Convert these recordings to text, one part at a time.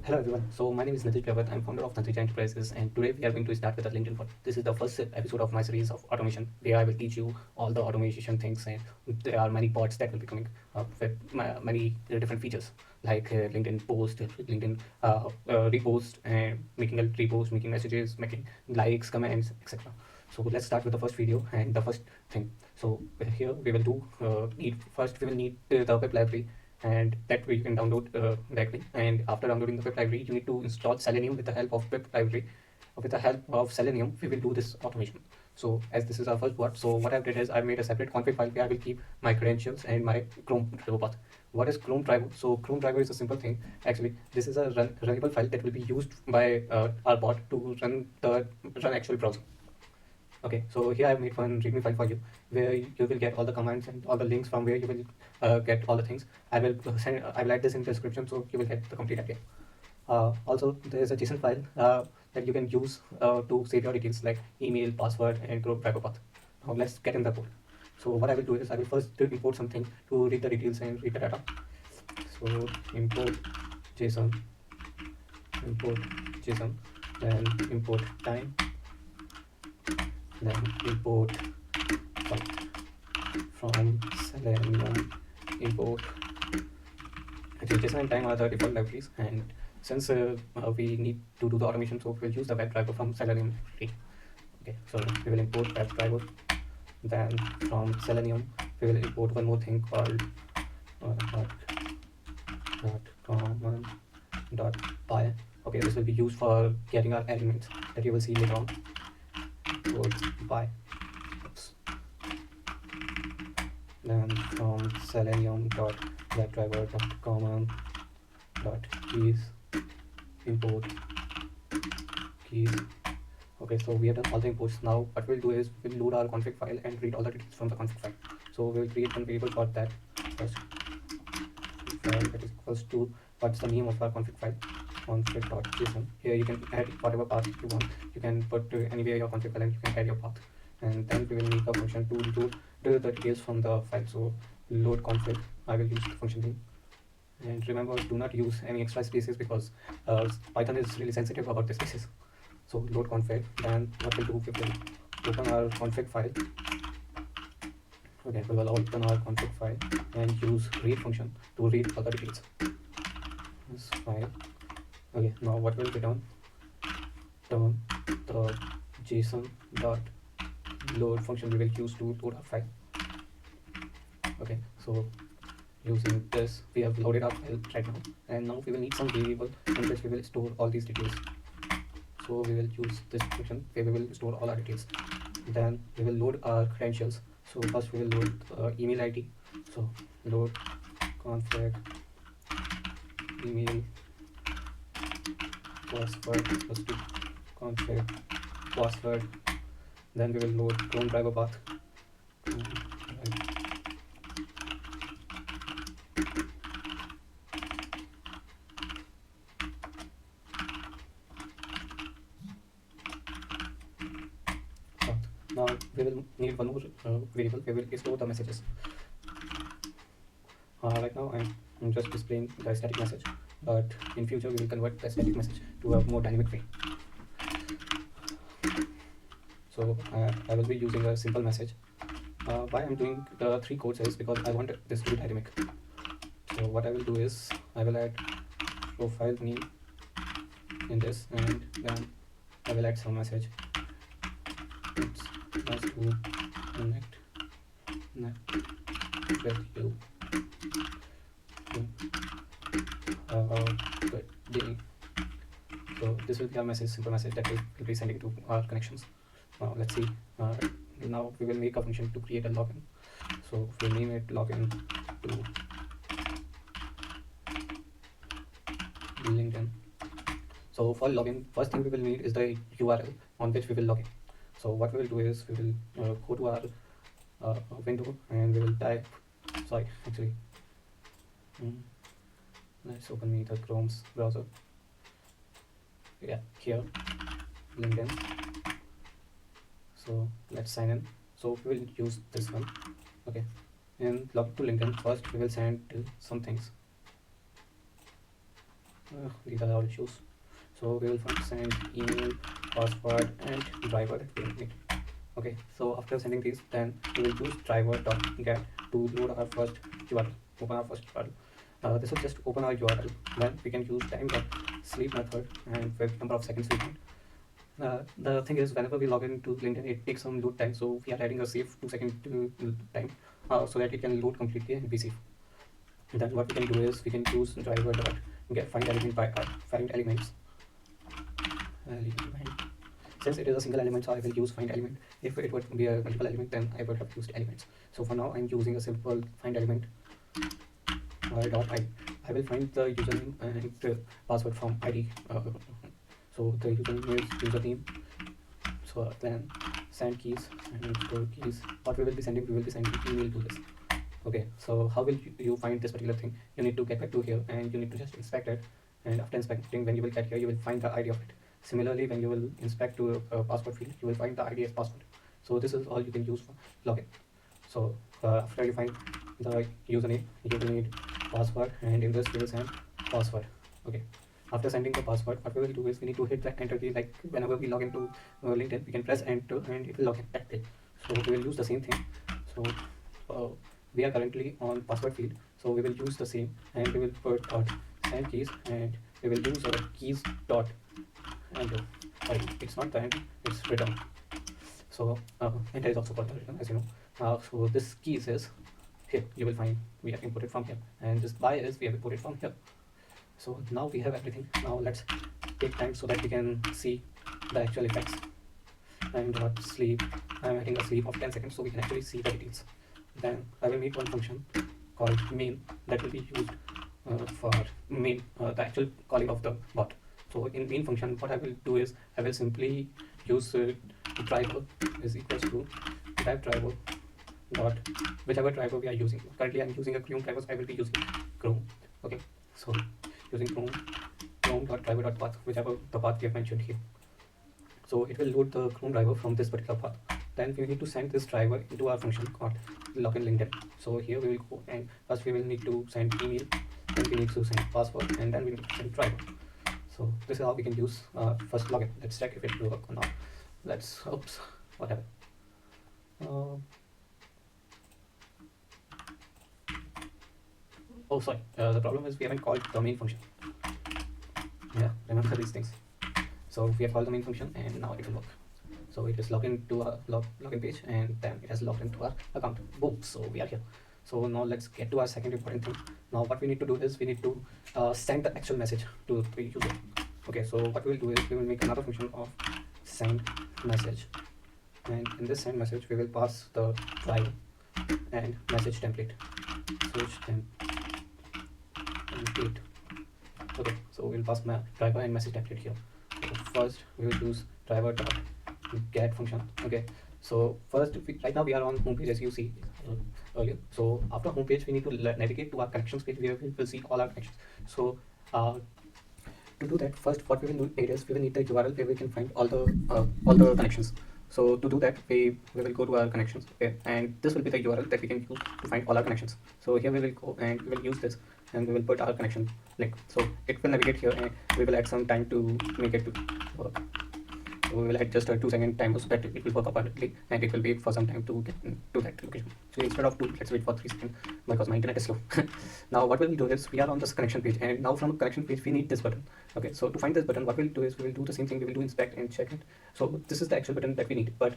Hello everyone. So my name is Tantrija. I'm founder of Tantrija Enterprises, and today we are going to start with a LinkedIn bot. This is the first episode of my series of automation, where I will teach you all the automation things, and there are many bots that will be coming up with many different features like LinkedIn post, LinkedIn repost, and making a repost, making messages, making likes, comments, etc. So let's start with the first video and the first thing. So here we will do first we will need the web library, and that way you can download directly. And after downloading the web library, you need to install Selenium. With the help of web library, with the help of Selenium, we will do this automation. So as this is our first bot, so what I did is I made a separate config file where I will keep my credentials and my Chrome driver path. What is Chrome driver? So Chrome driver is a simple thing. Actually, this is a runnable file that will be used by our bot to run actual browser. Okay, so here I've made one readme file for you, where you will get all the commands and all the links from where you will get all the things. I will add this in the description, so you will get the complete idea. Also, there is a JSON file that you can use to save your details like email, password, and group driver path. Now let's get in the code. So what I will do is I will first import something to read the details and read the data. So import JSON, then import time, then import from Selenium, import. Actually, JSON and time are the default libraries, and since we need to do the automation, so we'll use the web driver from Selenium. Okay, so we will import web driver. Then from Selenium, we will import one more thing called .common.py. Okay, this will be used for getting our elements that you will see later on. Py. Oops. Then from selenium.webdriver.common.keys, import keys. Okay, so we have done all the imports. Now what we'll do is we'll load our config file and read all the details from the config file. So we'll create one variable for that first. File that is equals to what's the name of our config file, config.json. Here you can add whatever path you want. You can put anywhere your config file and you can add your path. And then we will make a function to load the details from the file. So load config, I will use the function name. And remember, do not use any extra spaces because Python is really sensitive about the spaces. So load config, then what we'll do, we will open our config file. Okay, we will open our config file and use read function to read all the details. This file. Okay, now what will be done? Turn the JSON.load function we will use to load our file. Okay, so using this, we have loaded our file right now, and now we will need some variable in which we will store all these details. So we will use this function where we will store all our details. Then we will load our credentials. So first we will load email ID. So load config email password equals to config password. Then we will load Chrome driver path. Now we will need one more variable where we will store the messages. Right now I'm just displaying the static message, but in future we will convert the static message to a more dynamic way. So I will be using a simple message. Why I'm doing the 3 quotes is because I want this to be dynamic. So what I will do is I will add profile name in this, and then I will add some message. It's nice to connect with you. Good day. So this will be our message, simple message that we will be sending to our connections. Now let's see. Now we will make a function to create a login. So we'll name it login to LinkedIn. So for login, first thing we will need is the URL on which we will log in. So what we will do is we will go to our window and we will type, let's open the Chrome's browser. Yeah, here, LinkedIn. So let's sign in. So we will use this one. Okay, and log to LinkedIn. First we will send some things. These are all issues. So we will first send email, password, and driver that we need. Okay, so after sending these, then we will use driver.get to load our first URL, open our first URL. This will just open our URL. Then we can use time.sleep method and with number of seconds we want. The thing is, whenever we log into LinkedIn, it takes some load time, so we are adding a safe 2-second time so that it can load completely and be safe. And then what we can do is we can use driver.get find element by find elements. Since it is a single element, so I will use find element. If it would be a multiple element, then I would have used elements. So for now, I'm using a simple find element dot I. I will find the username and password from ID. So the username is username. So then send keys and store keys. What we will be sending email to this. Okay, so how will you find this particular thing? You need to get back to here and you need to just inspect it. And after inspecting, when you will get here, you will find the ID of it. Similarly, when you will inspect to a password field, you will find the ID as password. So this is all you can use for login. So after you find the username, you will need password, and in this we will send password. Okay. After sending the password, what we will do is we need to hit the enter key. Like whenever we log into LinkedIn, we can press enter and it will log in active. So we will use the same thing. So we are currently on password field, so we will use the same and we will put send keys and we will use our keys dot enter. Sorry, it's not the enter, it's return. So enter is also called the return, as you know. So this keys is here. You will find we have imported from here, and this by is we have imported from here. So now we have everything. Now let's take time so that we can see the actual effects. And sleep. I'm adding a sleep of 10 seconds so we can actually see the details. Then I will make one function called main that will be used for main, the actual calling of the bot. So in main function, what I will do is I will simply use driver is equals to type driver dot whichever driver we are using. Currently I'm using a Chrome driver, so I will be using Chrome. Okay, so using Chrome dot driver dot path, whichever the path we have mentioned here. So it will load the Chrome driver from this particular path. Then we need to send this driver into our function called login LinkedIn. So here we will go and first we will need to send email, then we need to send password, and then we need to send driver. So this is how we can use first login. Let's check if it will work or not. Let's oops, whatever. Oh sorry, the problem is we haven't called the main function. Yeah, remember these things. So we have called the main function and now it will work. So it is logged into our login page and then it has logged into our account. Boom, so we are here. So now let's get to our second important thing. Now what we need to do is we need to send the actual message to the user. Okay, so what we will do is we will make another function of send message, and in this send message we will pass the driver and message template. Okay, so we'll pass my driver and message template here. So first we will use driver dot get function. Okay, so first right now we are on homepage, as you see earlier. So after homepage we need to navigate to our connections page where we will see all our connections. So to do that, first what we will need is we will need the URL where we can find all the connections. So to do that, we will go to our connections, okay, and this will be the URL that we can use to find all our connections. So here we will go and we will use this and we will put our connection link. So it will navigate here and we will add some time to make it to work. So we will add just a 2-second timer so that it will work appropriately and it will wait for some time to get to that location. So instead of 2, let's wait for 3 seconds because my internet is slow. Now what we will do is we are on this connection page, and now from connection page we need this button. Okay, so to find this button, what we'll do is we will do the same thing. We will do inspect and check it. So this is the actual button that we need, but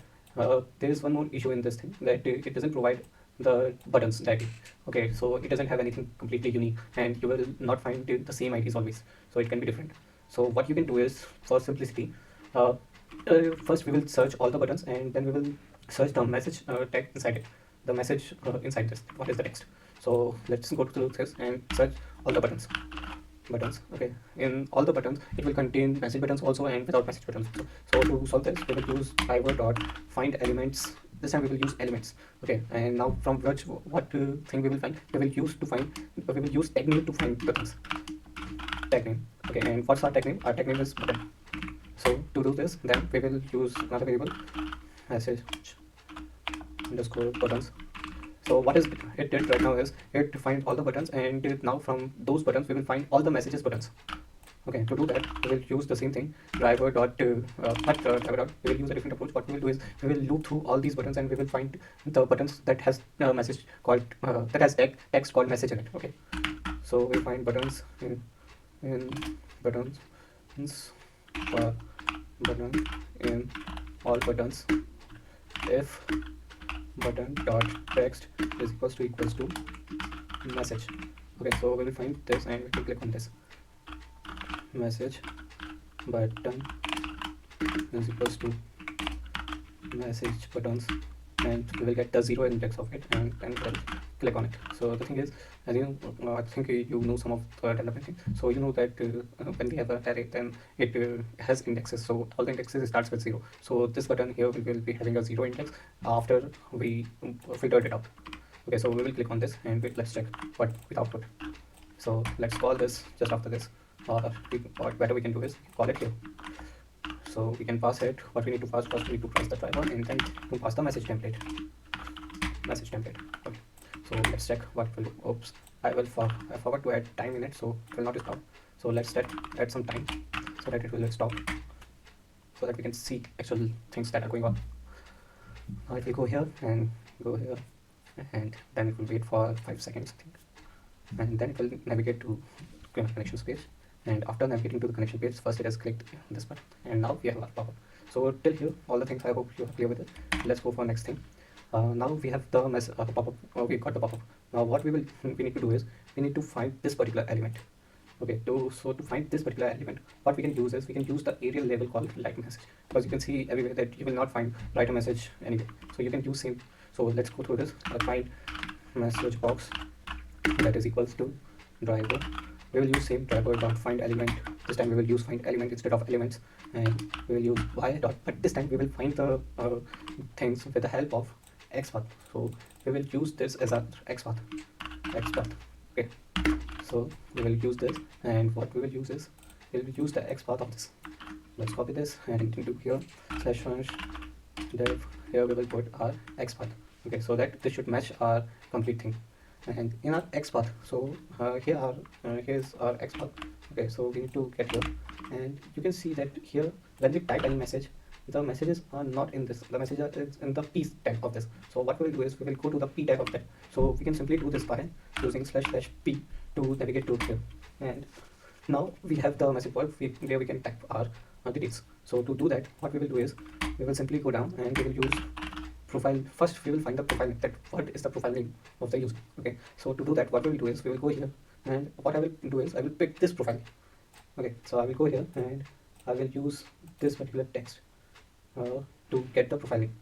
there is one more issue in this thing, that it doesn't provide the buttons directly. Okay, so it doesn't have anything completely unique and you will not find the same IDs always, so it can be different. So what you can do is, for simplicity, first we will search all the buttons and then we will search the message tag inside it, the message inside this, what is the text. So let's go to this and search all the buttons. Okay, in all the buttons it will contain message buttons also and without message buttons. So to solve this we will use driver dot find elements. This time we will use elements. Okay, and now from what thing we will find, we will use tag name to find buttons. Tag name. Okay, and what's our tag name? Our tag name is button. So to do this, then we will use another variable message underscore buttons. So what is it did right now is it find all the buttons, and now from those buttons we will find all the messages buttons. Okay, to do that, we will use the same thing, driver dot, not driver dot, we will use a different approach. What we will do is, we will loop through all these buttons and we will find the buttons that has a message called, that has text called message in it. Okay, so we find buttons in buttons, button in all buttons if button dot text is equals to message. Okay, so we will find this and we will click on this message button is equals to message buttons, and we will get the 0 index of it, and then we'll click on it. So the thing is, as you know, I think you know some of the development thing, so you know that when we have an array, then it has indexes, so all the indexes starts with 0. So this button here will be having a 0 index after we filtered it out. Okay, so we will click on this and let's check what with output. So let's call this just after this, or better we can do is call it here. So we can pass it, what we need to pass first, we need to pass the driver and then to pass the message template. Okay, so let's check what will do. Oops, I forgot to add time in it, so it will not stop. So let's add some time so that it will stop, so that we can see actual things that are going on. Now it will go here and go here, and then it will wait for 5 seconds, I think, and then it will navigate to connection page. And after navigating to the connection page, first it has clicked this button, and now we have our pop-up. So till here, all the things, I hope you are clear with it. Let's go for next thing. Now we have the pop-up. We got the pop-up. Now what we need to do is, we need to find this particular element. Okay, so to find this particular element, what we can use is, we can use the area label called write message, because you can see everywhere that you will not find write a message anywhere. So you can use same. So let's go through this. Find message box that is equals to driver. We will use same driver dot find element. This time we will use find element instead of elements, and we will use y dot, but this time we will find the things with the help of xpath. So we will use this as a xpath. Okay, so we will use this, and what we will use is, we will use the xpath of this. Let's copy this and into here /dev. Here we will put our xpath. Okay, so that this should match our complete thing. And in our xpath, so here's our xpath. Okay, so we need to get here, and you can see that here when we type any message, the messages are not in this, the message is in the p tag of this. So what we will do is, we will go to the p tag of that. So we can simply do this by using /p to navigate to here, and now we have the message board where we can type our details. So to do that, what we will do is, we will simply go down and we will use profile. First we will find the profile name, that what is the profile name of the user. Okay, so to do that, what we will do is, we will go here, and what I will do is, I will pick this profile. Okay, so I will go here and I will use this particular text to get the profile name.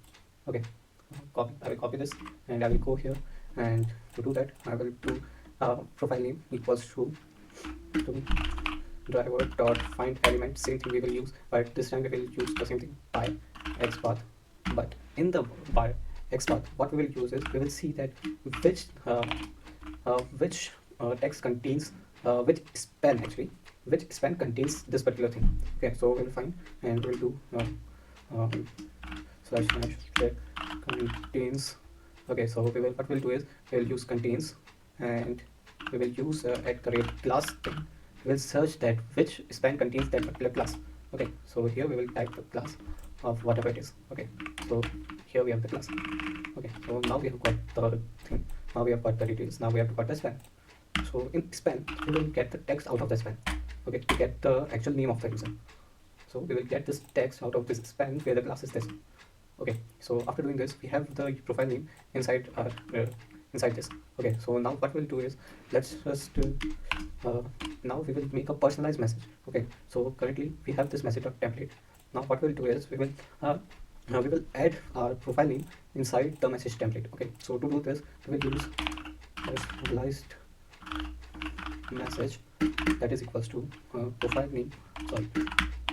Okay, I will copy this and I will go here, and to do that, I will do profile name equals to driver dot find element. Same thing we will use, but this time we will use the same thing by xpath. But in the by xpath, what we will use is, we will see that which text contains which span contains this particular thing. Okay, so we will find, and we will do /check contains. Okay, so what we'll do is, we will use contains, and we will use @class thing. We will search that which span contains that particular class. Okay, so here we will type the class of whatever it is. Okay, so here we have the class. Okay, so now we have got the thing, now we have got the details, now we have to got the span. So in span, we will get the text out of the span. Okay, to get the actual name of the user. So we will get this text out of this span where the class is this. Okay, so after doing this, we have the profile name inside our inside this. Okay, so now what we'll do is, let's just now we will make a personalized message. Okay, so currently we have this message template. Now what we'll do is, we will add our profile name inside the message template. Okay, so to do this, we will use personalized message that is equals to profile name,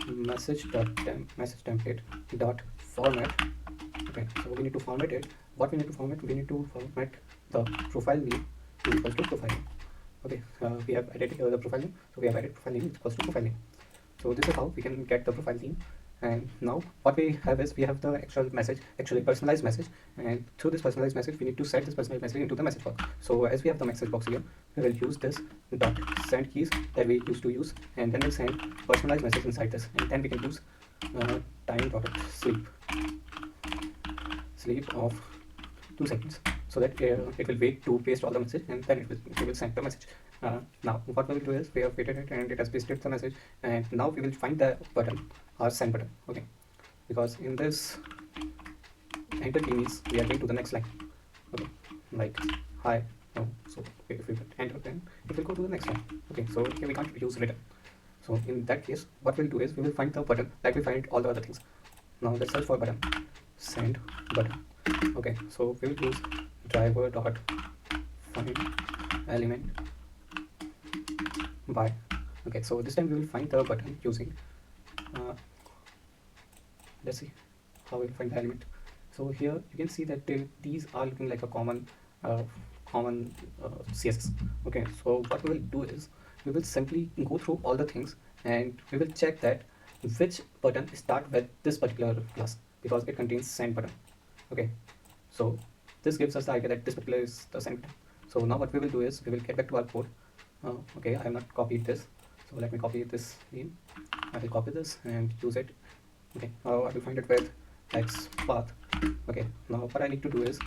message template dot format. Okay, so we need to format it. What we need to format? We need to format the profile name equals to profile name. Okay, we have added here the profile name, so we have added profile name equals to profile name. So this is how we can get the profile name And now what we have is we have the actual message, actually personalized message, and through this personalized message we need to set this personalized message into the message box. So as we have the message box here, we will use this dot send keys that we used to use, and then we'll send personalized message inside this, and then we can use time dot sleep of 2 seconds, so that it will wait to paste all the message, and then it will send the message. Now what we will do is we have waited it and it has pasted the message, and now we will find the button or send button. Okay, because in this enter key means we are going to the next line. Okay, like hi. No, so if we enter, then it will go to the next line. Okay, so here we can't use written. So in that case, what we'll do is we will find the button like we find all the other things. Now let's search for button, send button. Okay, so we will use driver dot find element by. Okay, so this time we will find the button using let's see how we'll find the element. So here you can see that these are looking like a common CSS. Okay, so what we will do is we will simply go through all the things and we will check that which button start with this particular class, because it contains send button. Okay, so this gives us the idea that this particular is the send button. So now what we will do is we will get back to our code. Okay, I have not copied this, so let me copy this in. I will copy this and use it. Okay, now I will find it with x path. Okay, now what I need to do is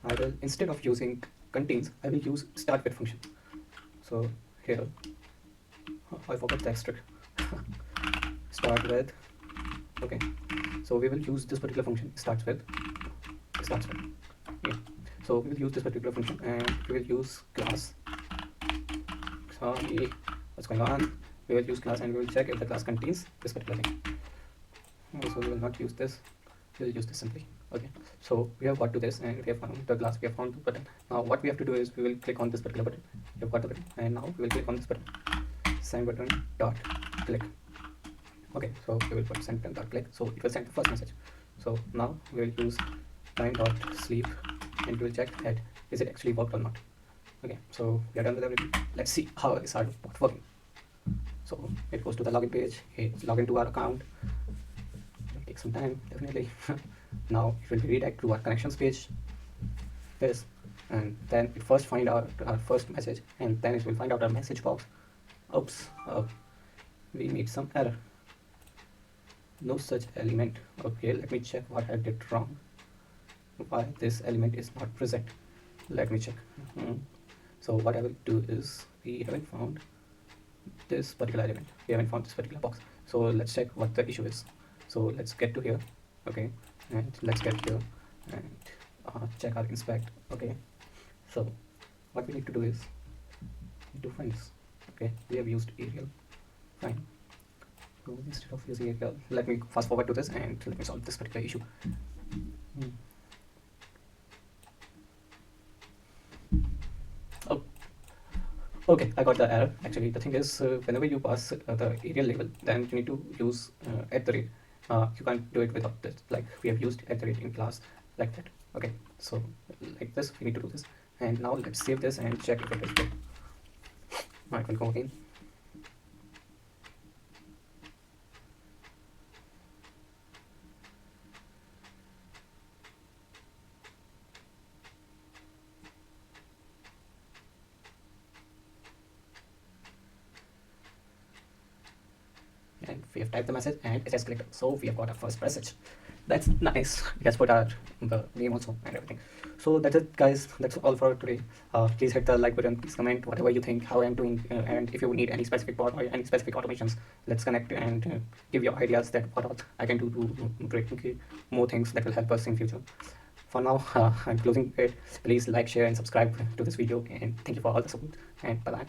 I will, instead of using contains, I will use start with function. So here, I forgot the extra. Start with. Okay, so we will use this particular function, starts with. Okay, so we will use this particular function and we will use class. Sorry, what's going on? We will use class and we will check if the class contains this particular thing. So we will not use this, we will use this simply. Okay, so we have got to this and we have found the class, we have found the button. Now what we have to do is we will click on this particular button. We have got the button, and now we will click on this button, send button dot click. Okay, so we will put send button dot click, so it will send the first message. So now we will use time dot sleep and we will check that is it actually worked or not. Okay, so we are done with everything. Let's see how is our bot working. So it goes to the login page, it's log into our account. It'll take some time, definitely. Now it will redirect to our connections page, this, and then it first find out our first message, and then it will find out our message box. Oops, we made some error. No such element. Okay, let me check what I did wrong. Why this element is not present? Let me check. So what I will do is we haven't found this particular element. We haven't found this particular box. So let's check what the issue is. So let's get to here. Okay, and let's get here and check our inspect. Okay, so what we need to do is we need to find this. Okay, we have used Arial. Fine. So instead of using Arial, let me fast forward to this and let me solve this particular issue. Oh, okay, I got the error. Actually, the thing is, whenever you pass the Arial label, then you need to use at the rate. You can't do it without this. Like we have used at the rate in class like that. Okay, so like this, we need to do this. And now let's save this and check if it is good. I will go again. And we have typed the message and it has clicked. So we have got our first message. That's nice. We has put our the name also and everything. So that's it, guys. That's all for today. Please hit the like button. Please comment whatever you think, how I'm doing, and if you need any specific bot or any specific automations, let's connect and give your ideas that what else I can do to bring more things that will help us in future. For now, I'm closing it. Please like, share, and subscribe to this video. And thank you for all the support. And bye bye.